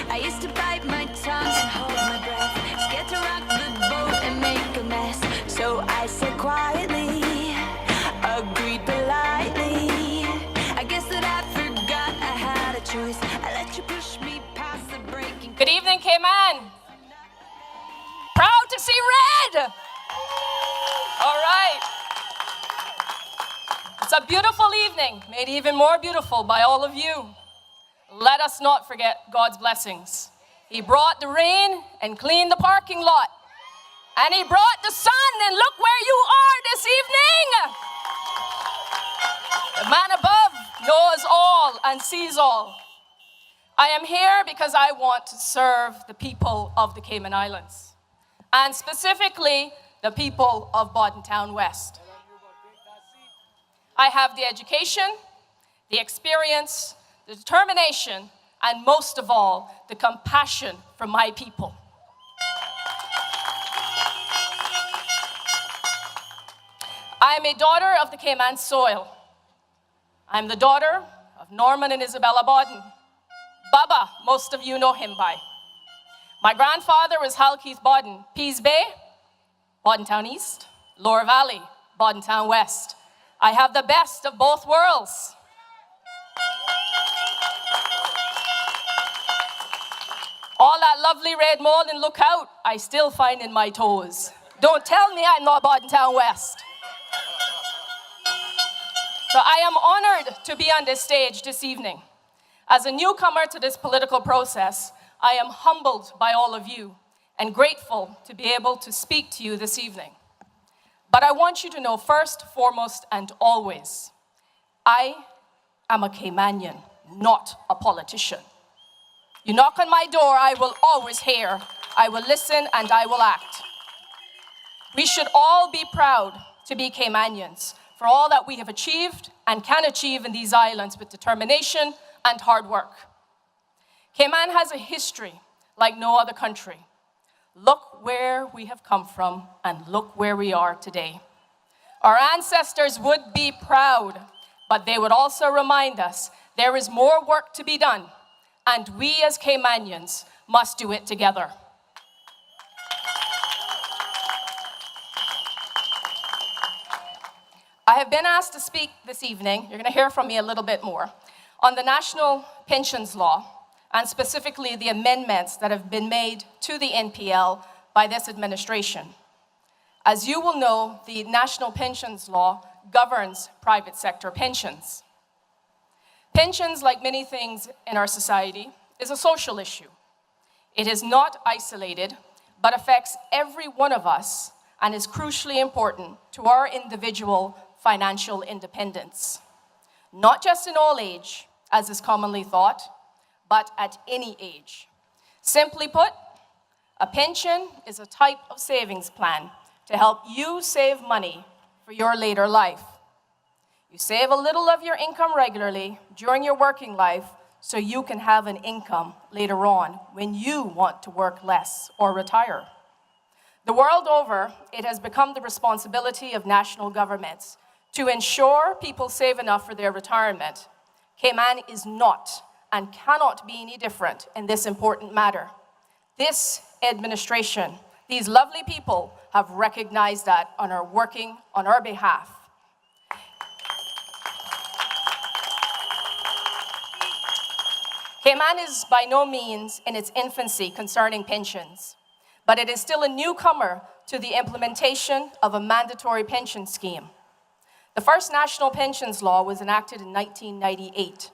I used to bite my tongue and hold my breath, scared to rock the boat and make a mess. So I said quietly, agreed politely. I guess that I forgot I had a choice. I let you push me past the breaking. Good evening, Cayman. Proud to see red. All right. It's a beautiful evening, made even more beautiful by all of you. Let us not forget God's blessings. He brought the rain and cleaned the parking lot. And he brought the sun, and look where you are this evening. The man above knows all and sees all. I am here because I want to serve the people of the Cayman Islands, and specifically the people of Bodden Town West. I have the education, the experience, the determination, and most of all, the compassion for my people. I am a daughter of the Cayman soil. I'm the daughter of Norman and Isabella Bodden. Baba, most of you know him by. My grandfather was Hal Keith Bodden, Pease Bay, Bodden Town East, Lower Valley, Bodden Town West. I have the best of both worlds. All that lovely red mold and look out, I still find in my toes. Don't tell me I'm not Bodden Town West. So I am honored to be on this stage this evening. As a newcomer to this political process, I am humbled by all of you and grateful to be able to speak to you this evening. But I want you to know first, foremost, and always, I am a Caymanian, not a politician. You knock on my door, I will always hear, I will listen, and I will act. We should all be proud to be Caymanians for all that we have achieved and can achieve in these islands with determination and hard work. Cayman has a history like no other country. Look where we have come from and look where we are today. Our ancestors would be proud, but they would also remind us there is more work to be done, and we as Caymanians must do it together. I have been asked to speak this evening, you're going to hear from me a little bit more, on the National Pensions Law, and specifically the amendments that have been made to the NPL by this administration. As you will know, the National Pensions Law governs private sector pensions. Pensions, like many things in our society, is a social issue. It is not isolated, but affects every one of us and is crucially important to our individual financial independence. Not just in old age, as is commonly thought, but at any age. Simply put, a pension is a type of savings plan to help you save money for your later life. You save a little of your income regularly during your working life so you can have an income later on when you want to work less or retire. The world over, it has become the responsibility of national governments to ensure people save enough for their retirement. Cayman is not and cannot be any different in this important matter. This administration, these lovely people have recognized that and are working on our behalf. Cayman is by no means in its infancy concerning pensions, but it is still a newcomer to the implementation of a mandatory pension scheme. The first national pensions law was enacted in 1998,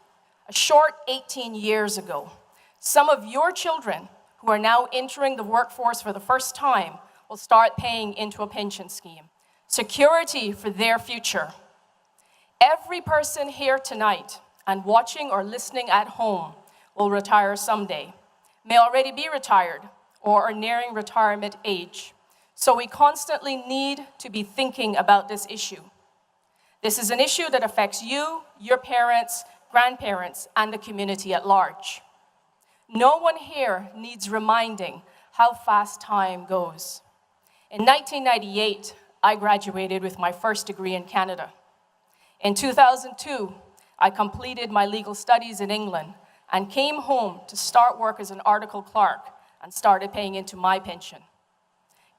a short 18 years ago. Some of your children who are now entering the workforce for the first time will start paying into a pension scheme. Security for their future. Every person here tonight and watching or listening at home will retire someday, may already be retired or are nearing retirement age. So we constantly need to be thinking about this issue. This is an issue that affects you, your parents, grandparents, and the community at large. No one here needs reminding how fast time goes. In 1998, I graduated with my first degree in Canada. In 2002, I completed my legal studies in England and came home to start work as an article clerk and started paying into my pension.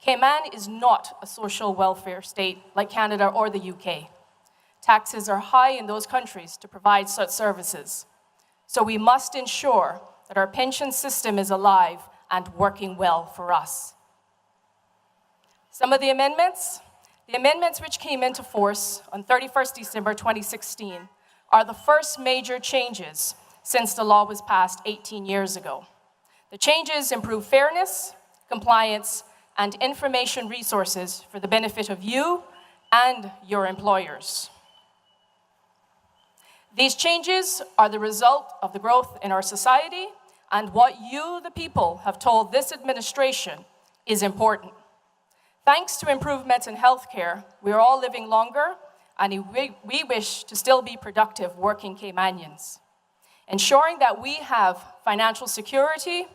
Cayman is not a social welfare state like Canada or the UK. Taxes are high in those countries to provide such services. So we must ensure that our pension system is alive and working well for us. Some of the amendments which came into force on 31st December 2016 are the first major changes since the law was passed 18 years ago. The changes improve fairness, compliance, and information resources for the benefit of you and your employers. These changes are the result of the growth in our society and what you, the people, have told this administration is important. Thanks to improvements in healthcare, we are all living longer, and we wish to still be productive working Caymanians. Ensuring that we have financial security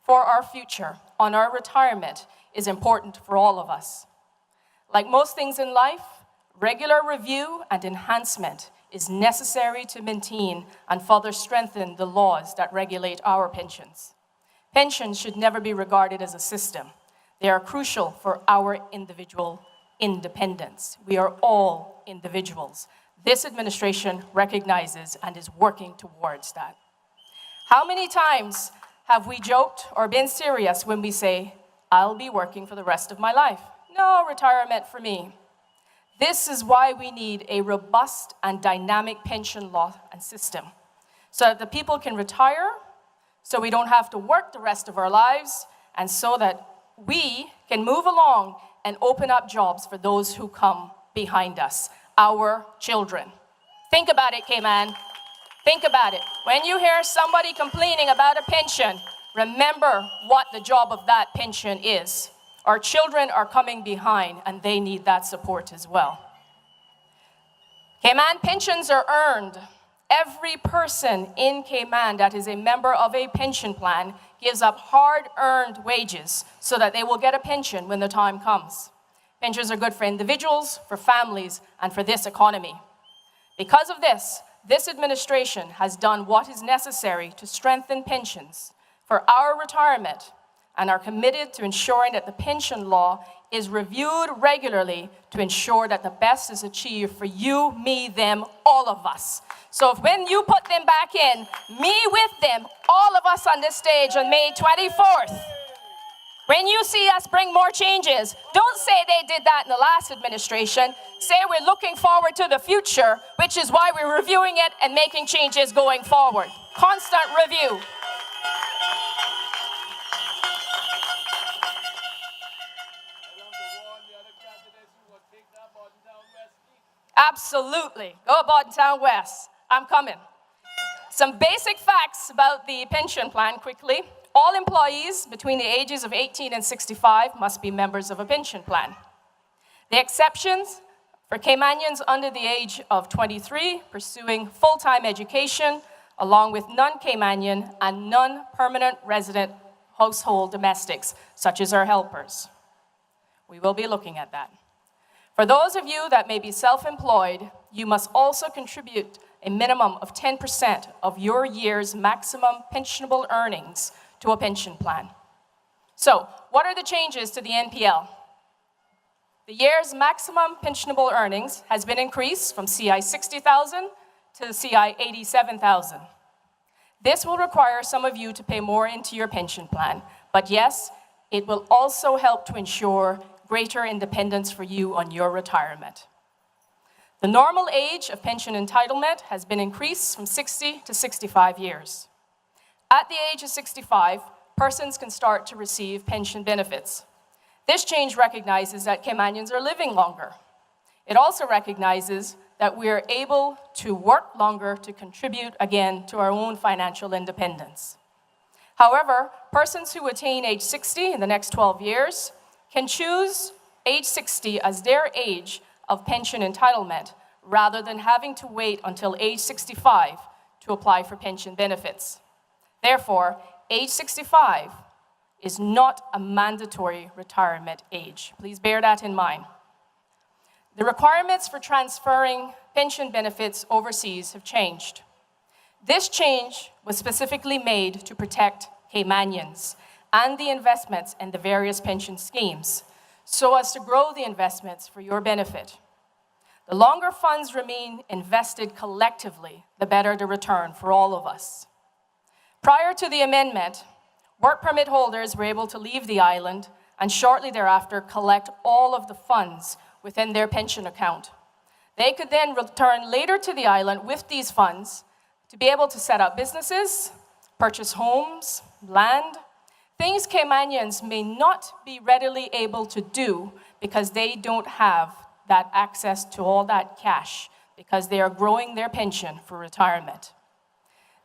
for our future on our retirement is important for all of us. Like most things in life, regular review and enhancement is necessary to maintain and further strengthen the laws that regulate our pensions. Pensions should never be regarded as a system. They are crucial for our individual independence. We are all individuals. This administration recognizes and is working towards that. How many times have we joked or been serious when we say, I'll be working for the rest of my life? No retirement for me. This is why we need a robust and dynamic pension law and system, so that the people can retire, so we don't have to work the rest of our lives, and so that we can move along and open up jobs for those who come behind us, our children. Think about it, Cayman. Think about it. When you hear somebody complaining about a pension, remember what the job of that pension is. Our children are coming behind, and they need that support as well. Cayman pensions are earned. Every person in Cayman that is a member of a pension plan gives up hard-earned wages so that they will get a pension when the time comes. Pensions are good for individuals, for families, and for this economy. Because of this, this administration has done what is necessary to strengthen pensions for our retirement, and are committed to ensuring that the pension law is reviewed regularly to ensure that the best is achieved for you, me, them, all of us. So if when you put them back in, me with them, all of us on this stage on May 24th, when you see us bring more changes, don't say they did that in the last administration. Say we're looking forward to the future, which is why we're reviewing it and making changes going forward. Constant review. Absolutely. Go Bodden West. I'm coming. Some basic facts about the pension plan quickly. All employees between the ages of 18 and 65 must be members of a pension plan. The exceptions for Caymanians under the age of 23 pursuing full-time education, along with non-Caymanian and non-permanent resident household domestics, such as our helpers. We will be looking at that. For those of you that may be self-employed, you must also contribute a minimum of 10% of your year's maximum pensionable earnings to a pension plan. So, what are the changes to the NPL? The year's maximum pensionable earnings has been increased from CI 60,000 to CI 87,000. This will require some of you to pay more into your pension plan, but yes, it will also help to ensure greater independence for you on your retirement. The normal age of pension entitlement has been increased from 60 to 65 years. At the age of 65, persons can start to receive pension benefits. This change recognizes that Caymanians are living longer. It also recognizes that we are able to work longer to contribute again to our own financial independence. However, persons who attain age 60 in the next 12 years can choose age 60 as their age of pension entitlement rather than having to wait until age 65 to apply for pension benefits. Therefore, age 65 is not a mandatory retirement age. Please bear that in mind. The requirements for transferring pension benefits overseas have changed. This change was specifically made to protect Caymanians and the investments in the various pension schemes, so as to grow the investments for your benefit. The longer funds remain invested collectively, the better the return for all of us. Prior to the amendment, work permit holders were able to leave the island and shortly thereafter collect all of the funds within their pension account. They could then return later to the island with these funds to be able to set up businesses, purchase homes, land, things Caymanians may not be readily able to do because they don't have that access to all that cash because they are growing their pension for retirement.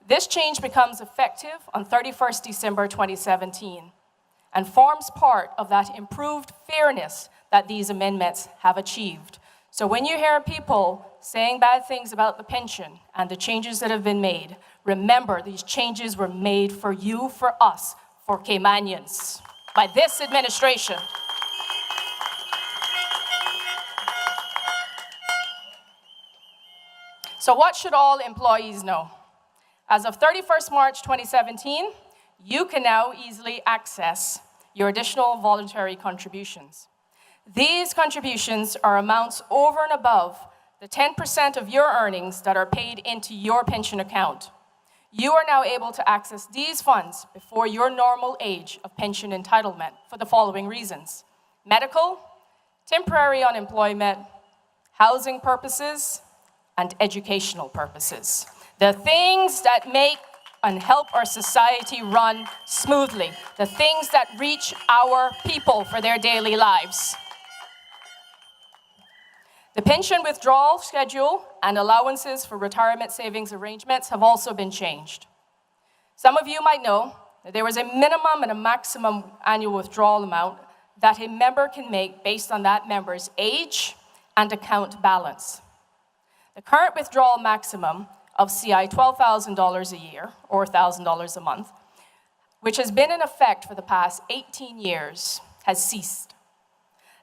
This change becomes effective on 31st December 2017 and forms part of that improved fairness that these amendments have achieved. So when you hear people saying bad things about the pension and the changes that have been made, remember these changes were made for you, for us, for Caymanians by this administration. So what should all employees know? As of 31st March 2017, you can now easily access your additional voluntary contributions. These contributions are amounts over and above the 10% of your earnings that are paid into your pension account. You are now able to access these funds before your normal age of pension entitlement for the following reasons: medical, temporary unemployment, housing purposes, and educational purposes. The things that make and help our society run smoothly. The things that reach our people for their daily lives. The pension withdrawal schedule and allowances for retirement savings arrangements have also been changed. Some of you might know that there is a minimum and a maximum annual withdrawal amount that a member can make based on that member's age and account balance. The current withdrawal maximum of CI $12,000 a year, or $1,000 a month, which has been in effect for the past 18 years, has ceased.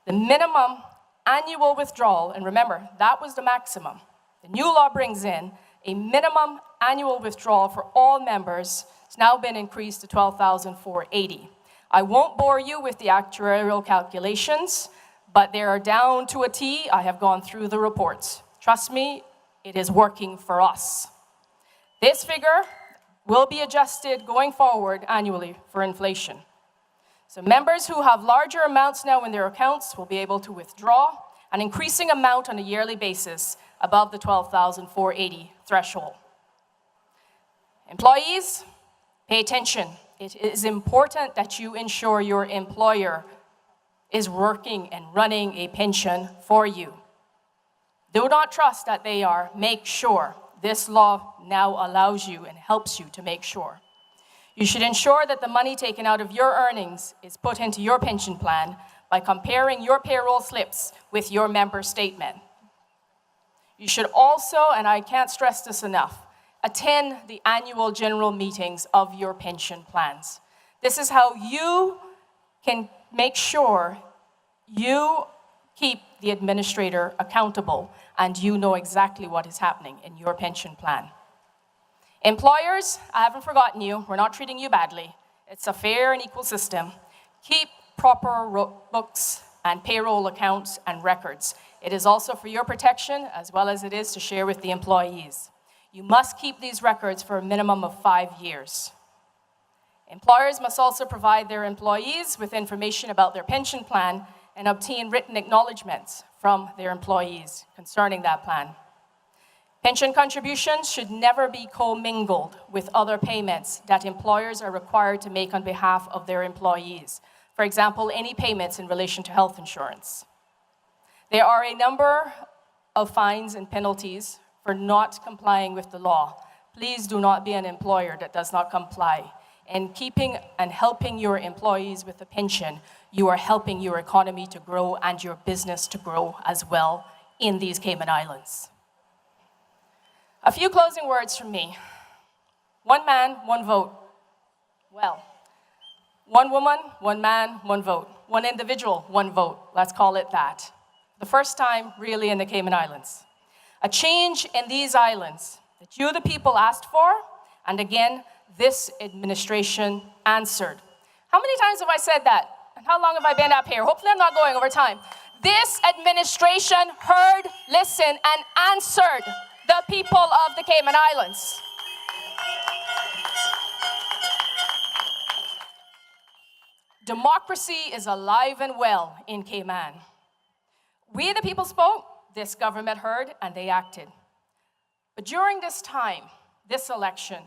The minimum annual withdrawal, and remember, that was the maximum. The new law brings in a minimum annual withdrawal for all members. It's now been increased to $12,480. I won't bore you with the actuarial calculations, but they are down to a T. I have gone through the reports. Trust me, it is working for us. This figure will be adjusted going forward annually for inflation. So members who have larger amounts now in their accounts will be able to withdraw an increasing amount on a yearly basis above the $12,480 threshold. Employees, pay attention. It is important that you ensure your employer is working and running a pension for you. Do not trust that they are. Make sure. This law now allows you and helps you to make sure. You should ensure that the money taken out of your earnings is put into your pension plan by comparing your payroll slips with your member statement. You should also, and I can't stress this enough, attend the annual general meetings of your pension plans. This is how you can make sure you keep the administrator accountable and you know exactly what is happening in your pension plan. Employers, I haven't forgotten you. We're not treating you badly. It's a fair and equal system. Keep proper books and payroll accounts and records. It is also for your protection as well as it is to share with the employees. You must keep these records for a minimum of 5 years. Employers must also provide their employees with information about their pension plan and obtain written acknowledgements from their employees concerning that plan. Pension contributions should never be commingled with other payments that employers are required to make on behalf of their employees. For example, any payments in relation to health insurance. There are a number of fines and penalties for not complying with the law. Please do not be an employer that does not comply. In keeping and helping your employees with a pension, you are helping your economy to grow and your business to grow as well in these Cayman Islands. A few closing words from me. One man, one vote. Well, one woman, one man, one vote. One individual, one vote. Let's call it that. The first time really in the Cayman Islands. A change in these islands that you, the people, asked for And again, this administration answered. How many times have I said that? And how long have I been up here? Hopefully I'm not going over time. This administration heard, listened, and answered the people of the Cayman Islands. Democracy is alive and well in Cayman. We the people spoke, this government heard, and they acted. But during this time, this election,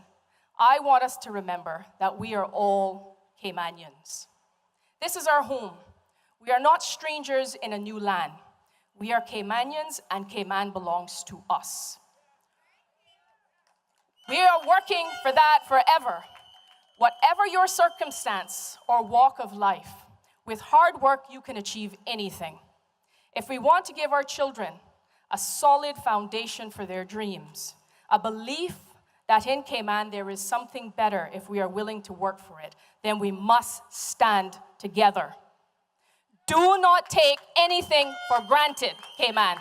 I want us to remember that we are all Caymanians. This is our home. We are not strangers in a new land. We are Caymanians, and Cayman belongs to us. We are working for that forever. Whatever your circumstance or walk of life, with hard work you can achieve anything. If we want to give our children a solid foundation for their dreams, a belief that in Cayman there is something better if we are willing to work for it, then we must stand together. Do not take anything for granted, Cayman.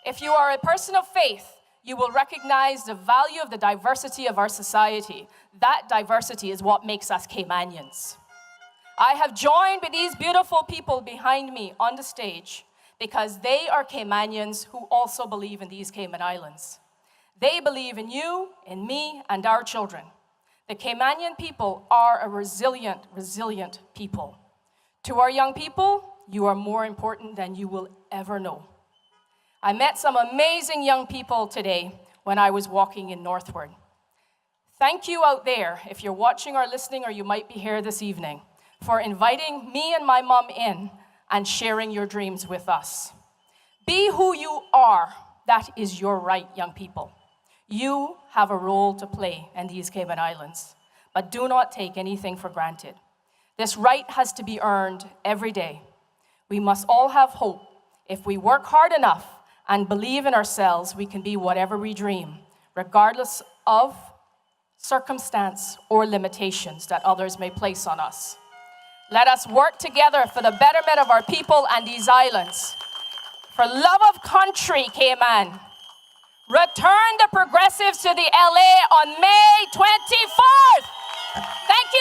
If you are a person of faith, you will recognize the value of the diversity of our society. That diversity is what makes us Caymanians. I have joined with these beautiful people behind me on the stage because they are Caymanians who also believe in these Cayman Islands. They believe in you, in me, and our children. The Caymanian people are a resilient people. To our young people, you are more important than you will ever know. I met some amazing young people today when I was walking in Northward. Thank you out there, if you're watching or listening, or you might be here this evening, for inviting me and my mom in and sharing your dreams with us. Be who you are. That is your right, young people. You have a role to play in these Cayman Islands, but do not take anything for granted. This right has to be earned every day. We must all have hope. If we work hard enough and believe in ourselves, we can be whatever we dream, regardless of circumstance or limitations that others may place on us. Let us work together for the betterment of our people and these islands. For love of country, Cayman, return the progressives to the LA on May 24th. Thank you.